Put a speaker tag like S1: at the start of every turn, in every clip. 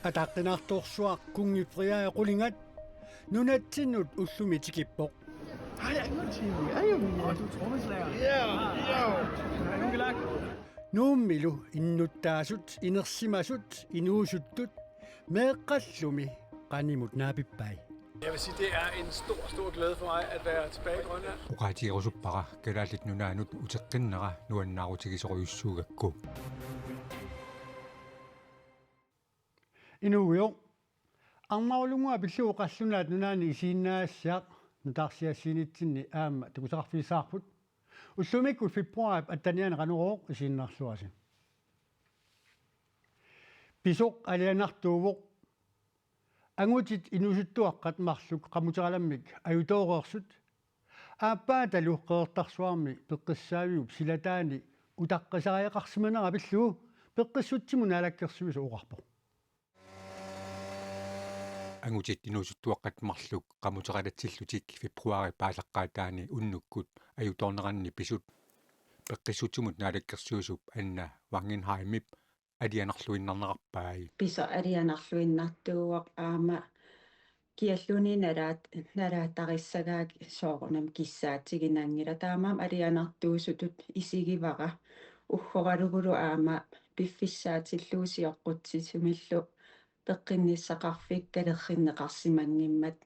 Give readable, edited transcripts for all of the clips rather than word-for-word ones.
S1: атааққинаарторсуақ кунгифриаа qulинgat нунатсиннут уллуми тикиппоқ
S2: Hej, jeg er Timmy. Hej, du er trommeslager. Ja. Ungelak.
S1: нууммилу иннуттаасут инерсимасут инуусуттут меэққаллуми qaнимут наапиппай.
S3: Jeg vil sige, det er en stor glæde for mig at være tilbage i Grønland.
S4: Uqaatiirusuppara kalaallit nunaanut uteqqinnera nuannaarutikisoriussuugakku.
S1: Inuuyo армаулунгуа пиллууқаллунаат нунаани исииннаассаақ нутаарсиассиинитсинни аама тукусақарфисаарпут уллумиккут фиппуарап аттаниана канурооқ исииннарлуаси писоқ алианартуувоқ ангутит инусуттуаққат марлук қамутераламмик аютоореерсут ааппаа талуққеэртарсуарми пеққиссаавиуп силатаани утаққисариақарсиманера пиллуу пеққиссутсиму наалаккерсуису оқарпо
S4: Angutit inusuttuaqqat marluk qamuteqalatsillutiik februari paalaqqaataani unnukgut ajutorneranni pisut peqqissutsimut naalakkersuusup anna Wangenheimip alianarluinnarnerarpaai
S5: piso alianarluinnartuuaq aama kialluni nalaattarissagaak soorunam kissaatiginaangila taamaam alianartuusutut isigivara uggoralugulu aama piffissaatilluusiorqutsisumillu peqqinnissaqarfik kalerrinneqarsimangimmat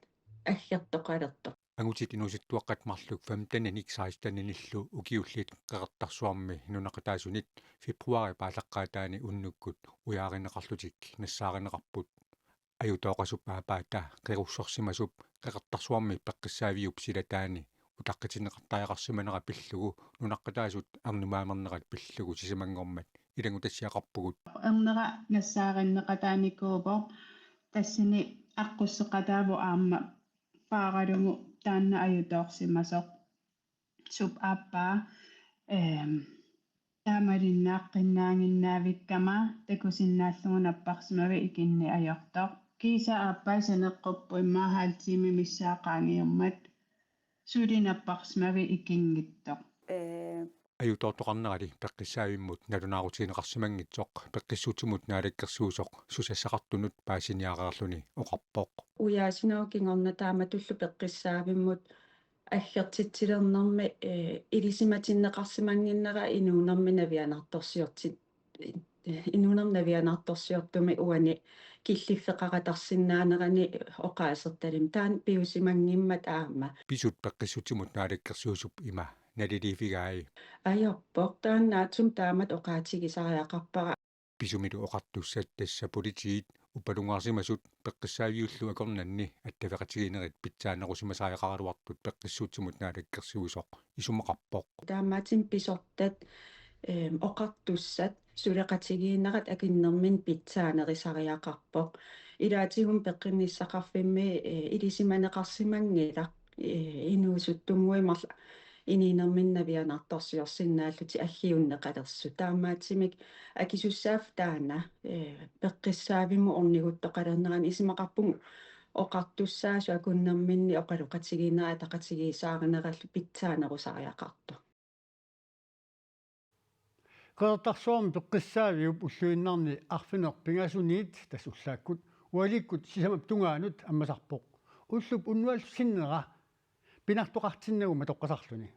S5: аггертоqalertoq
S4: Angutit inusuttuaqqat marluk 15-16 ukiulliit qeqertarsuarmi nunaqataasunit februari paalaqqaataani unnukgut uyaarineqarlutik nassaaриneqarput ajutooqasuppaapaatta qirussorsimasup qeqertarsuarmi peqqissaaviup silataani utaqqitineqartaajaqarsimanera pillugu nunaqqataasut arnumaamernerat pillugu sisimangormat ilangutassiaqarpugut
S6: erneqa nassaarinneqataanikuupo tassini aqqusseqataavu aamma paaralungu taanna ajutooqsimasoq sup aappaa taamalinnaaqqinnaaginnaavikkama takusinnaallungunapparsimavi ikinni ajortoq kiisa aappaa saneqquppu immaahaatiimi missaaqaangiummat sulinapparsimavi ikingittoq
S4: ajutortoqarnerali peqqissaavimmut nalunaarutiineqarsimangitsoq peqqissuutimut naalakkersuusoq susassaqartunut paasiniaqaarluni oqarpoq
S5: uyaasinuukingorna taama tullu peqqissaavimmut аггертитсилернэрми илисиматиннеқарсимангиннера инуунэрми навианарторсиортит инуунернавианарторсиортуми уани киллиффеқаратарсинаанерани оқаасерталим таан пиусимангиммат аама
S4: pisut peqqissuutimut naalakkersuusup ima naliliifigaai
S5: ajorpoq taannaatсум таамат оқаатигисариақарпара
S4: pisumilu oqartussat tassa politiit upalungaarsimasut peqqissaaviullu akornanni attavaqatiginerit pitsaanerusimasaajaaqaruartut peqqissuutimut naalakkersuusoq isumaqarpoq
S5: таамаатин писортат оқартуссат сулеқатигииннерат акиннермин питсаанерисариақарпоқ илаатигум пеққинниссақарфимми илисиманеқарсимангила инуусуттунгуимарла ининерминнавианарторсиорсиннааллути аггиуннеқалерсу таамаатсимик акисуссааф таана пеққиссаавиму орнигуттоқалернерани исимақарпугу оқартуссаасу акуннерминни оқалуқатигиинера тақатигисааринераллу питсаанерусариақарто
S1: qeertarsuarmi peqqissaaviup ulluinnarni arfineq pingasuniit tassullaakut ualikkut sisamap tungaanut ammasarpoq ullup unnuallusinnera pinartoqartinnaguma toqqasarluni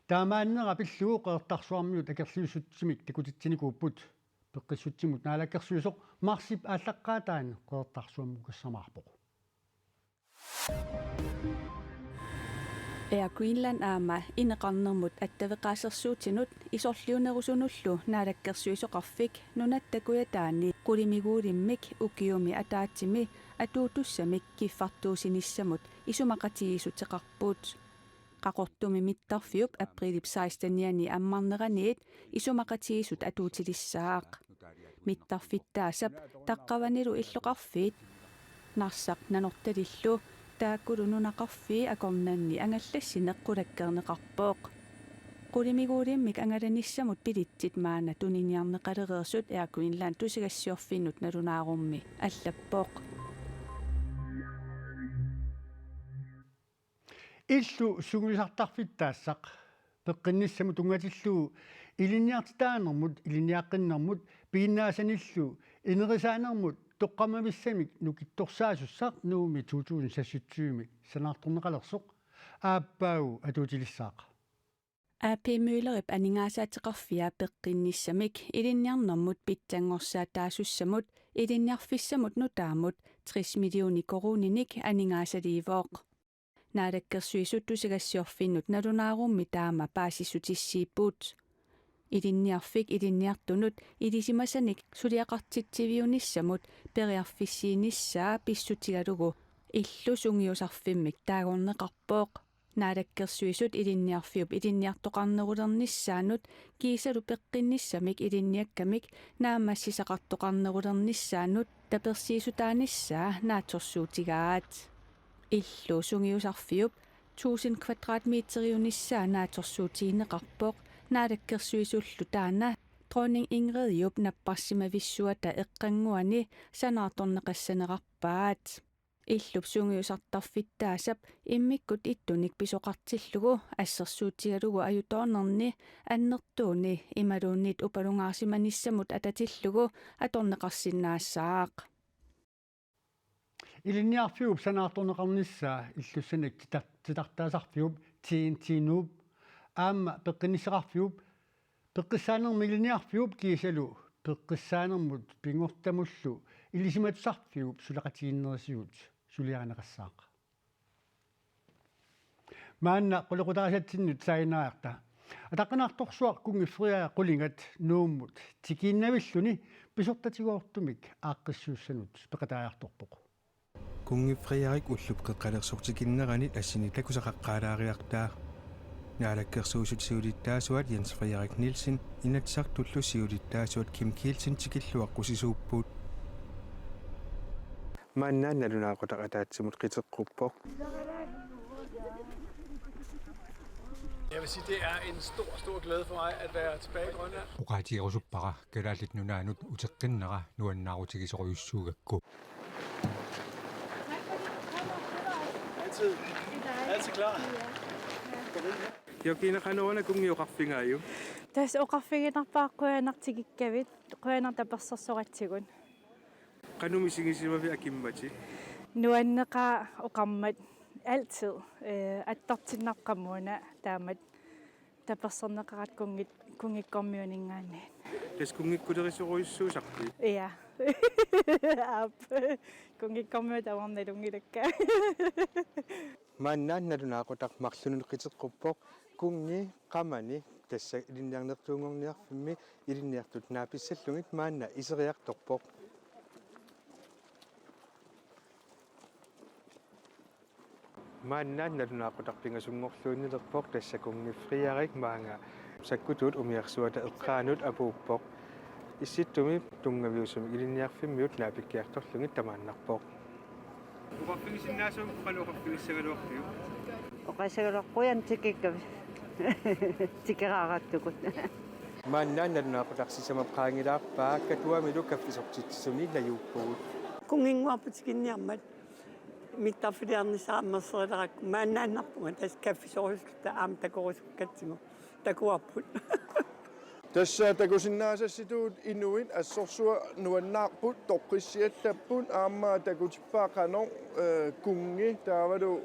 S1: taamaannera pilluu qeertarsuarmiut akerluusutsimik takutitsinikuupput peqqissutsimut naalakkersuusoq marsip ааllaqqaataan qeertarsuammu kassamaarpoq
S7: Air Greenland aama ineqarnermut attavеqaasersuutinut isorliunerusunullu naalakkersuisoqarfik nunattakuataani qulimiguulimmik ukiumi ataatsimi atuutussamik kiffartuusinissamut isumaqatigisutеqarpuut qaqortumi mittarfiup aprilip 16-ni ammarneraniit isumaqatigisut atuutilissaaq mittarfittaasap taqqavanilu illoqarfiit narsaq nanortalillu taakkulununaqarfii akornanni angallassineqqulakkerneqarpooq qulimiguulimmik angalanissamut pilitsit maana tuniniarneqalereersut Air Greenland tusigassiorfinnut nalunaarummi allappoq
S1: illu sugulisartarfittaassaq peqqinnissamut ungatilluu iliniartitaanermut iliniaqqinnermut piinnaasanillu inerisaanermut тоққамависсамик нукитторсаасуссаақ нууми 2007 санаартурнеқалерсоқ ааппаагу атуутилиссаақа
S7: аапимуилерип анингаасаатеқарфиа пеққинниссамик илинниарнэрмут питсангорсаа таасуссамут илинниарфиссамут нутаамут 30 миллиони коруниник анингаасаливооқ наалаккерсуисут тусигассиорфиннут налунаарумми таама паасиссутиссииппут илинниарфик илинниартунут илисимасаник сулиақартитсивиуниссамут периарфиссииниссаа писсутигалугу иллу сунгиусарфиммик таагорнеқарпооқ наалаккерсуисут илинниарфиуп илинниартоқарнерулерниссаанут киисалу пеққинниссамик илинниаккамик наамассисақартоқарнерулерниссаанут таперсиисутааниссаа нааторсуутигаат иллу сунгиусарфиуп 1000 квадратметериуниссаа нааторсуутиинеқарпооқ наалаккерсуисуллу таана дронning Ingrid наппарсимависсуата эққангуани санаарторнеқассанеқарпаат иллуп сунгиусартарфиттаасап иммиккут иттуник писоқартиллугу ассерсуутигалугу аюторнерни аннертууни ималууннит упалунгаарсиманиссамут ататиллугу аторнеқарсинаассаақ
S1: илинниарфиуп санаарторнеқарниссаа иллуссаник титартаасарфиуп тиинтинууп аама пеққинниссеқарфиуп пеққиссаанерми илинниарфиуп киисалу пеққиссаанермут пингортамуллу илисиматсарфиуп сулақатигиннерисигут сулиаанеқассаақа маанна қулеқутаасатсиннут саинаарта атаққинаарторсуақ кунгиффриаа қулингат нууммут тикииннавиллуни писортатигуортумик ааққиссууссанут пеқатааяарторпоқ
S8: кунгиффриарик уллуп қеққалерсортикиннеранит ассини такусақаққаалаариартаа наалаккерсуусут сиулиттаасуат Jens Frederik Nielsen инатсартуллу сиулиттаасуат Kim Kielsen тикиллуаққусисууппут маннаанналунаақутақатаатсимут қитеққуппо
S3: Jeg vil sige, det er en stor glæde for mig at være tilbage i Grønland.
S4: Uqaatiirusuppara kalaallit nunaanut uteqqinnera nuannaarutigisoruissuugakku
S3: Altid klar.
S8: Jokinaqanuana kungiuqarfingaaju
S9: тас оқарфигинарпааққуянартигиккавит қуянартаперсерсоратсигун
S8: qanumisigisivami akimmati
S9: нуаннеқа оқармат altid аттартиннарқаммуна таамат таперсернеқарат кунгиккормиунингаани
S8: tas kungikkulerisuruissuusarpi
S9: я ап кунгиккормиу таварналунгилакка
S8: маннаанналунаақутақ марлунут qiteqquppoq kungi qamani tassa ilinniarnertuungorniarfimmi ilinniartut naapissallungit maanna iseriartorpoq мааннаанналунаақутақ пингасунгорлуунилерпоқ тасса кунгиффриарик маанга саккутут умиарсуата эққаанут апууппоқ исситтуми тунгавиусуми илинниарфиммиут наапиккиарторлугит тамааннарпоқ уқарфигисиннаасум қалуқарфигиссагалуарфиу
S10: оқасагалаққуян тикиккав тикераараттукут
S8: мааннаанналунаақутарсисамап qaangilаарpaa катуамилу каффисортитсуни лаюуппугут
S10: кунгингуарпутикинниармат миттарфилиарнисааммерсерилерак мааннааннарпунга тас каффисоруллута аам такорусуккатсиму такуарпут
S11: Tässä takusinnaasasituut inuit assorsua nuannaarput toqqissiallapпут аама такутиппаақано кунги таавалу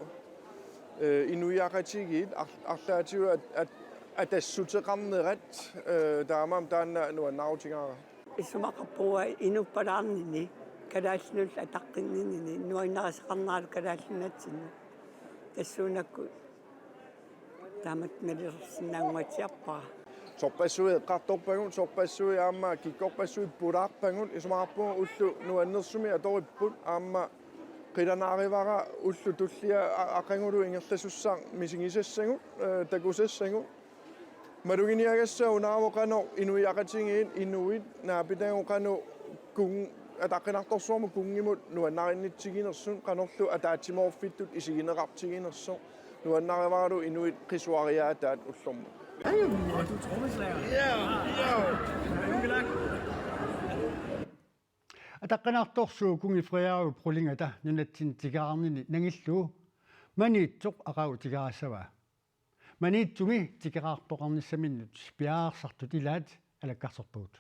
S11: инуяақатигиит арлаатиу атассутеқарнерат таамам таанна нуаннаарутигаара
S10: исумақарпуа инуппалаарнини калааллул атаққиннини нуиннарисақарнаару калааллунатсинну тассуунакку таамат налерсинаангуатиарпара
S11: сорпассуи эққарторпагун сорпассуи аама киккорпассуи пулаарпагун исумақарпуга уллу нуаннерсуми аториппут аама қиланааривара уллу туллиа ақангулу ингерласуссаа мисигисассагут такусассагут малугиниагасса унаавоқано инуиақатингиит инуит наапитагоқано кун атаққинарторсуарму кунгимут нуаннариннитсигинерсун қанорлу атаатимоорфиттут исигинеқартигинерсо нуаннариваралу инуит қисуариаатаат уллорму
S2: Og du er trommeslager. Ja.
S1: атаққинаарторсуу кунгифриаару прулингата нунатсин тикаарнини нангиллуу маниитсоқ ақау тикаассава маниитсуми тикараартоқарниссаминнут пиаарсартут илаат алаккарсерпуут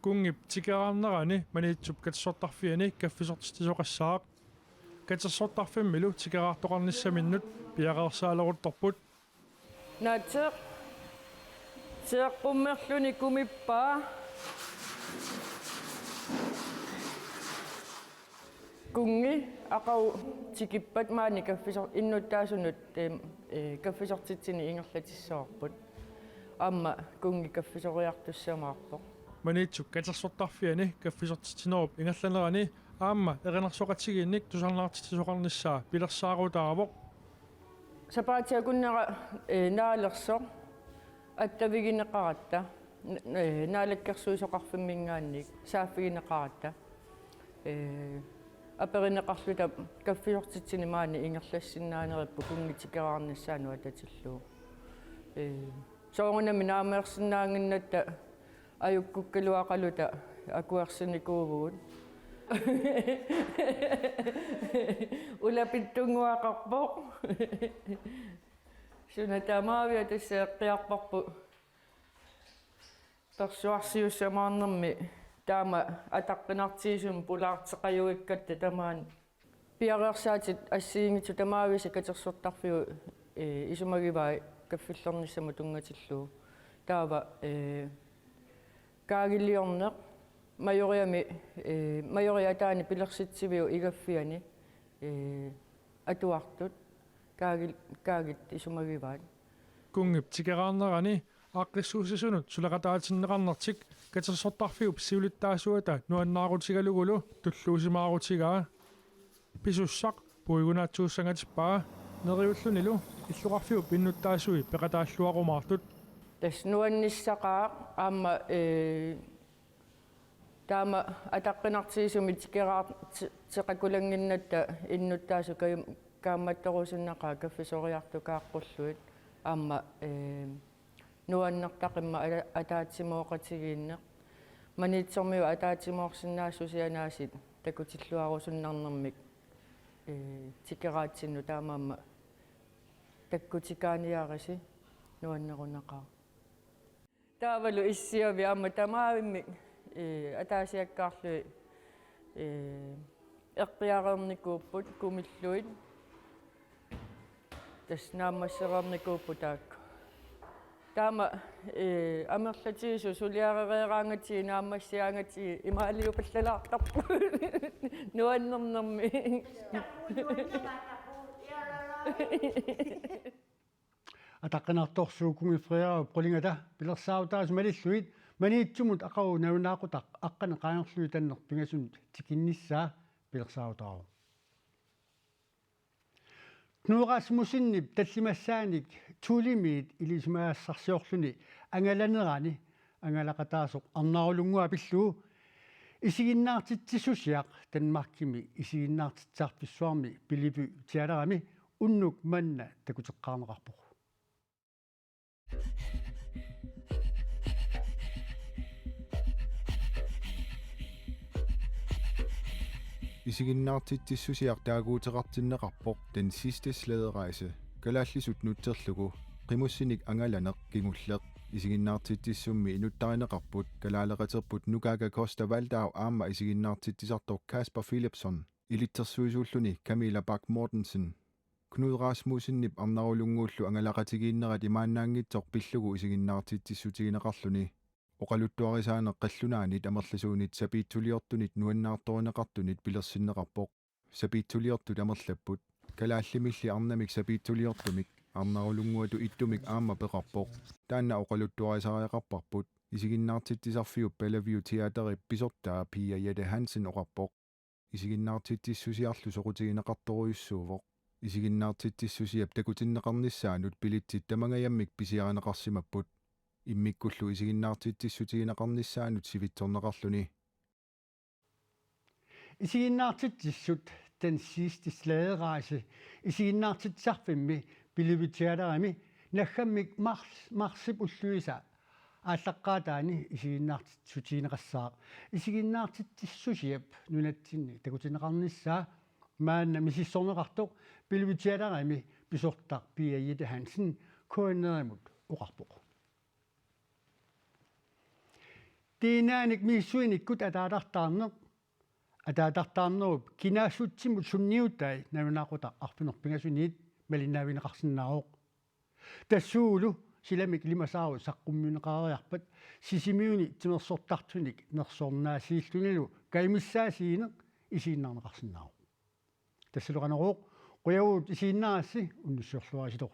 S3: Kungip tikerarnerani maniitsup katsortarfiani kaffisortisoqassaaq katersortarfimmilu tikerartoqarnissaminnut piaqersaalequttorput
S12: Naatseq seeqqummerluni kumippaa kungi aqau tikippat maani kaffisor innuttaasunut kaffisortitsini ingerlatissoorput amma kungi kaffisoriartussamaarpoq
S3: maniitsuk katersortarfiani kaffisortitsinoorup ingallanerani aamma erinarsoqatigiinnik tusarnaartitisoqarnissaa pilersaaruutaaravoq
S12: sapaatiakunnera naalersoq attavigинеқаратта наалаккерсуисоқарфиммингаанник сааффигинеқаратта аперинеқарлута каффиортитсини маани ингерлассиннаанериппу кунгитикераарниссаану ататиллуу соорунами наамеерсинаангиннатта аюккуккалуақалута акуерсиникуувгут улапиттунгуақарпоқ сунатамаавиа тассеэққиарпарпу персуарсиуссамаарнэрми таама атаққинартиисум пулаартеқаюгиккатта тамаан пиареерсаатит ассиингитсу тамаависа катерсортарфиу исумагиваа каффиллерниссаму тунгатиллуу таава каагиллиорнеқ майориатаани пилерситсивиу игаффиани атуартут каагит исумагиваат
S3: кунгип тикераарнерани ааққиссуусисунут сулеқатаатиннеқарнертик катерсортарфиуп сиулиттаасуата нуаннаарутигалугулу туллуусимаарутигаа писуссақ пуигунаатсууссангатиппаа нериуллунилу иллуқарфиуп иннуттаасуи пеқатааллуақумаартут
S12: тас нуанниссақаа аама таама атаққинартиисуми тикераартеқакулангиннатта иннуттаасу каамматторусуннақаа каффисориарту кааққуллуит аама нуаннертақимма атаатсимооқатигиинне манитсормиу атаатсимоорсинаассусианаасит такутиллуарусуннарнэрмик тикераатсинну таамаама таккутикааниаариси нуаннерунақаа таавалу иссиави аама тамаавиммик атаасиаккаарлуи эққиареерникууппут кумиллуит тас наамассереерникууппу таакку таама амерлатиису сулиаререераангати наамассиаангати имаалиупаллалаартарпу нуаннернэрми
S1: атаққинарторсуукуми фриаа пролингата пилерсаутаас малиллуит маниитсумут ақау навунаақутақ аққана қаангерлуи таннер пингасун тикинниссаа пилерсаутаару нуурасмусиннип таллимассааник тулимиит илисмаассарсиорлуни ангаланерани ангалақатаасоқ арнаарулунгуа пиллуу исигиннаартитсисусиақ танмаркими исигиннаартитсаарписсуарми пилипу тиалерами уннук манна такутеққарнеқарпоқ
S13: Isiginnaartitsisusiartaaguuteqartinneqarpoq den sidste slæderejse kalaallisut nutterlugu qimussinik angalaneq kingulleq isiginnaartitissummi inuttarineqarput kalaaleqaterput Nukaga Costa Valdau aamma isiginnaartittisartoq Kasper Philipsson ilittersuisuulluni Camilla Bak Mortensen Knud Rasmussennip arnarulunguullu angalaqatigiinnerat imaannaangitsoq pillugu isiginnaartitsissutigineqarluni oqaluttuarisaaneq qallunaanit amerlasuunit sapiittuliortunit nuannaartorineqartunit pilersinneqarpoq sapiittuliortut amerlapput kalaallimilli arnamik sapiittuliortumik arnarulunguatu ittumik aamma peqarpoq taanna oqaluttuarisariaqarparput isiginnaartittisarfiup Bellevue Theateri pisortaa Pia Jette Hansen oqarpoq isiginnaartittissusiarlu soqutigineqartoruissuuvoq isiginnaartittissusiap takutinneqarnissaanut pilitsit tamangajammik pisiaraneqarsimapput immikkullu isiginnaartittisutigineqarnissaanut sivitsorneqarluni
S1: isiginnaartitsissut den sidste slæderejse isiginnaartitsarfimmi piliviteaterami naggammik marsip ulluisa ааллаққаатаани isiginnaartitsutigineqassaaq isiginnaartitsissusiap nunatsinni takutinneqarnissaa maanna misissорнеқартоқ piliviteaterami pisortaq Pia Jette Hansen koinnerimut uqarpoq tiinaanik miissuinikut атаатартаарнеруп кинаассутсимут сунниутай навинаақута арпинерпингасуниит малиннаавинеқарсинаароқ тассуулу силамик лимасаару саққумминеқаариарпат сисимиуни тимерсортартуник нерсоорнаассииллунилу каймиссаасиине исииннаарнеқарсинаароқ тассалуқанеруоқ қуявуут исииннаарасси уннуссуорлуариситоқ